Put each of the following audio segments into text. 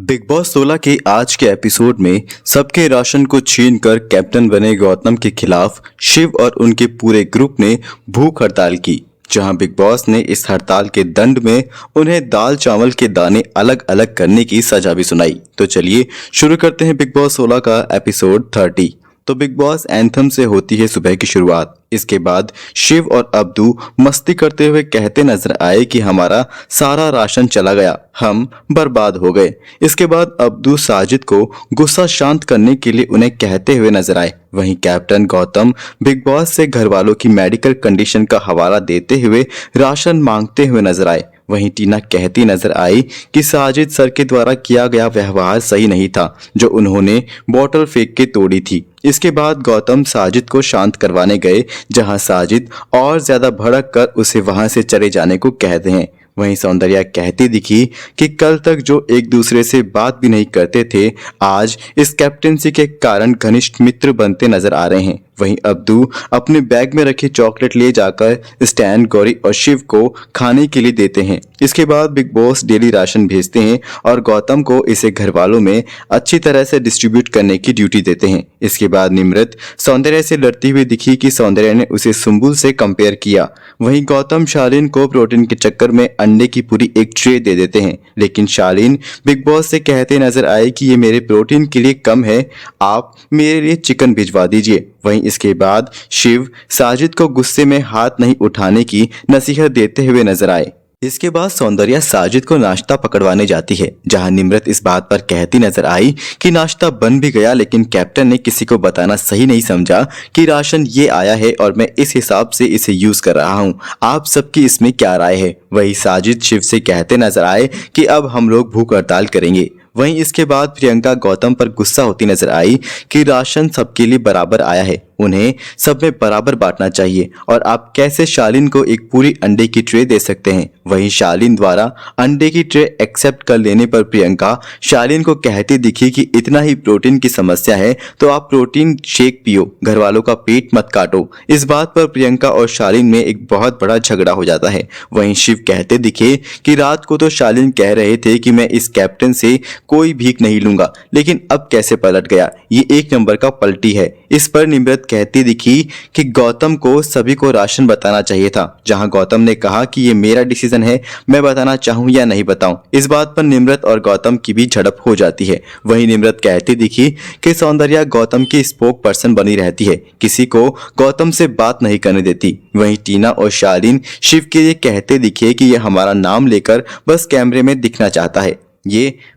Big boss 16 के आज के एपिसोड में सबके राशन को छीनकर कैप्टन बने गौतम के खिलाफ शिव और उनके पूरे ग्रुप ने भूख हड़ताल की, जहां बिग बॉस ने इस हड़ताल के दंड में उन्हें दाल चावल के दाने अलग अलग करने की सजा भी सुनाई। तो चलिए शुरू करते हैं बिग बॉस 16 का एपिसोड 30। तो बिग बॉस एंथम से होती है सुबह की शुरुआत। इसके बाद शिव और अब्दू मस्ती करते हुए कहते नजर आए कि हमारा सारा राशन चला गया, हम बर्बाद हो गए। इसके बाद अब्दू साजिद को गुस्सा शांत करने के लिए उन्हें कहते हुए नजर आए। वहीं कैप्टन गौतम बिग बॉस से घर वालों की मेडिकल कंडीशन का हवाला देते हुए राशन मांगते हुए नजर आए। वहीं टीना कहती नजर आई कि साजिद सर के द्वारा किया गया व्यवहार सही नहीं था, जो उन्होंने बोतल फेंक के तोड़ी थी। इसके बाद गौतम साजिद को शांत करवाने गए, जहां साजिद और ज्यादा भड़क कर उसे वहां से चले जाने को कहते हैं। वहीं सौंदर्या कहती दिखी कि कल तक जो एक दूसरे से बात भी नहीं करते थे, आज इस कैप्टेंसी के कारण घनिष्ठ मित्र बनते नजर आ रहे हैं। वहीं अब्दू अपने बैग में रखी चॉकलेट ले जाकर स्टैन, गौरी और शिव को खाने के लिए देते हैं। इसके बाद बिग बॉस डेली राशन भेजते हैं और गौतम को इसे घर वालों में अच्छी तरह से डिस्ट्रीब्यूट करने की ड्यूटी देते हैं। इसके बाद निम्रत सौंदर्या से लड़ती हुई दिखी कि सौंदर्या ने उसे सुंबुल से कंपेयर किया। वहीं गौतम शालीन को प्रोटीन के चक्कर में अंडे की पूरी एक ट्रे दे देते हैं, लेकिन शालीन बिग बॉस से कहते नजर आए कि ये मेरे प्रोटीन के लिए कम है, आप मेरे लिए चिकन भिजवा दीजिए। वहीं इसके बाद शिव साजिद को गुस्से में हाथ नहीं उठाने की नसीहत देते हुए नजर आए। इसके बाद सौंदर्या साजिद को नाश्ता पकड़वाने जाती है, जहां निम्रत इस बात पर कहती नजर आई कि नाश्ता बन भी गया, लेकिन कैप्टन ने किसी को बताना सही नहीं समझा कि राशन ये आया है और मैं इस हिसाब से इसे यूज कर रहा हूं। आप सबकी इसमें क्या राय है? वही साजिद शिव से कहते नजर आए कि अब हम लोग भूख हड़ताल करेंगे। वहीं इसके बाद प्रियंका गौतम पर गुस्सा होती नजर आई कि राशन सबके लिए बराबर आया है, उन्हें सब में बराबर बांटना चाहिए और आप कैसे शालीन को एक पूरी अंडे की ट्रे दे सकते हैं। वहीं शालीन द्वारा अंडे की ट्रे एक्सेप्ट कर लेने पर प्रियंका शालीन को कहती दिखी कि इतना ही प्रोटीन की समस्या है तो आप प्रोटीन शेक पियो, घर वालों का पेट मत काटो। इस बात पर प्रियंका और शालीन में एक बहुत बड़ा झगड़ा हो जाता है। वहीं शिव कहते दिखे कि रात को तो शालीन कह रहे थे कि मैं इस कैप्टन से कोई भीख नहीं लूंगा, लेकिन अब कैसे पलट गया, ये एक नंबर का पलटी है। इस पर निम्रत कहती दिखी कि गौतम को सभी को राशन बताना चाहिए था, जहां गौतम ने कहा कि ये मेरा डिसीजन है, मैं बताना चाहूं या नहीं बताऊं। इस बात पर निम्रत और गौतम की भी झड़प हो जाती है। वहीं निम्रत कहती दिखी कि सौंदर्या गौतम की स्पोक पर्सन बनी रहती है, किसी को गौतम से बात नहीं करने देती। वहीं टीना और शालीन शिव के लिए कहते दिखे कि ये हमारा नाम लेकर बस कैमरे में दिखना चाहता है।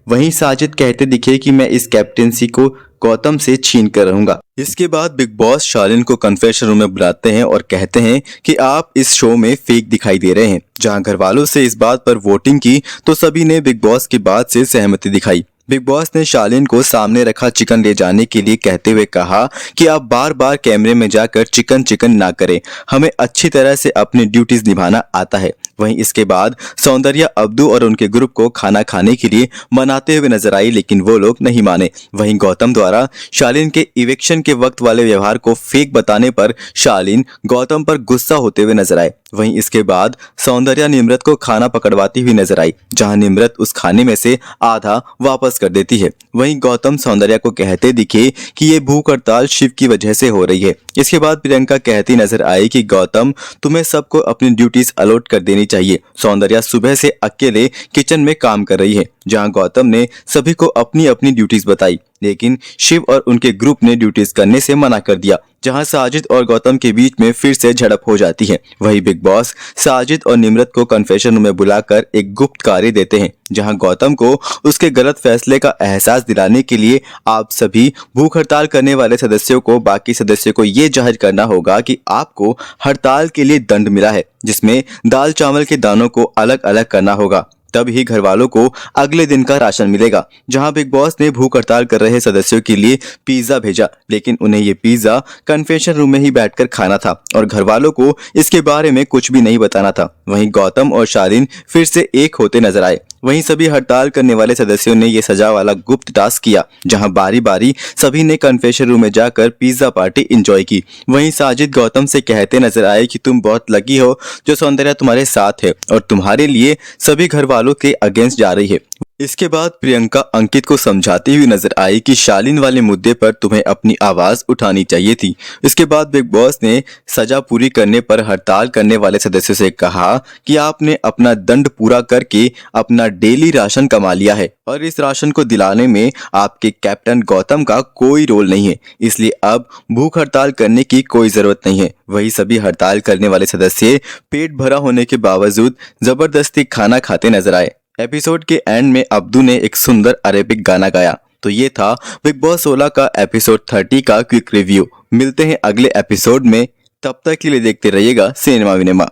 वहीं साजिद कहते दिखे कि मैं इस कैप्टेंसी को गौतम से छीन कर रहूंगा। इसके बाद बिग बॉस शालीन को कन्फेशन रूम में बुलाते हैं और कहते हैं कि आप इस शो में फेक दिखाई दे रहे हैं। जहां घर वालों से इस बात पर वोटिंग की तो सभी ने बिग बॉस की बात से सहमति दिखाई। बिग बॉस ने शालीन को सामने रखा चिकन ले जाने के लिए कहते हुए कहा कि आप बार बार कैमरे में जाकर चिकन चिकन ना करें, हमें अच्छी तरह से अपनी ड्यूटीज निभाना आता है। वहीं इसके बाद सौंदर्या अब्दू और उनके ग्रुप को खाना खाने के लिए मनाते हुए नजर आई, लेकिन वो लोग नहीं माने। वहीं गौतम द्वारा शालीन के इवेक्शन के वक्त वाले व्यवहार को फेक बताने पर शालीन गौतम पर गुस्सा होते हुए नजर आए। वहीं इसके बाद सौंदर्या निम्रत को खाना पकड़वाती हुई नजर आई, जहां निम्रत उस खाने में से आधा वापस कर देती है। वहीं गौतम सौंदर्या को कहते दिखे कि ये भूख हड़ताल शिव की वजह से हो रही है। इसके बाद प्रियंका कहती नजर आई कि गौतम तुम्हें सबको अपनी ड्यूटीज अलॉट कर देनी चाहिए। सौंदर्या सुबह से अकेले किचन में काम कर रही है, जहां गौतम ने सभी को अपनी अपनी ड्यूटीज बताई, लेकिन शिव और उनके ग्रुप ने ड्यूटीज करने से मना कर दिया, जहां साजिद और गौतम के बीच में फिर से झड़प हो जाती है। वहीं बिग बॉस साजिद और निम्रत को कन्फेशन रूम में बुलाकर एक गुप्त कार्य देते हैं, जहां गौतम को उसके गलत फैसले का एहसास दिलाने के लिए आप सभी भूख हड़ताल करने वाले सदस्यों को बाकी सदस्यों को ये जाहिर करना होगा कि आपको हड़ताल के लिए दंड मिला है, जिसमें दाल चावल के दानों को अलग अलग करना होगा, तब ही घर वालों को अगले दिन का राशन मिलेगा। जहां बिग बॉस ने भूख हड़ताल कर रहे सदस्यों के लिए पिज्जा भेजा, लेकिन उन्हें ये पिज्जा कन्फेशन रूम में ही बैठकर खाना था और घर वालों को इसके बारे में कुछ भी नहीं बताना था। वहीं गौतम और शालीन फिर से एक होते नजर आए। वहीं सभी हड़ताल करने वाले सदस्यों ने ये सजा वाला गुप्त टास्क किया, जहां बारी बारी सभी ने कन्फेशन रूम में जाकर पिज्जा पार्टी एंजॉय की। वहीं साजिद गौतम से कहते नजर आए कि तुम बहुत लकी हो जो सौंदर्या तुम्हारे साथ है और तुम्हारे लिए सभी घर वालों के अगेंस्ट जा रही है। इसके बाद प्रियंका अंकित को समझाती हुई नजर आई कि शालीन वाले मुद्दे पर तुम्हें अपनी आवाज उठानी चाहिए थी। इसके बाद बिग बॉस ने सजा पूरी करने पर हड़ताल करने वाले सदस्यों से कहा कि आपने अपना दंड पूरा करके अपना डेली राशन कमा लिया है और इस राशन को दिलाने में आपके कैप्टन गौतम का कोई रोल नहीं है, इसलिए अब भूख हड़ताल करने की कोई जरूरत नहीं है। वही सभी हड़ताल करने वाले सदस्य पेट भरा होने के बावजूद जबरदस्ती खाना खाते नजर आए। एपिसोड के एंड में अब्दू ने एक सुंदर अरेबिक गाना गाया। तो ये था बिग बॉस 16 का एपिसोड 30 का क्विक रिव्यू। मिलते हैं अगले एपिसोड में, तब तक के लिए देखते रहिएगा सिनेमा विनेमा।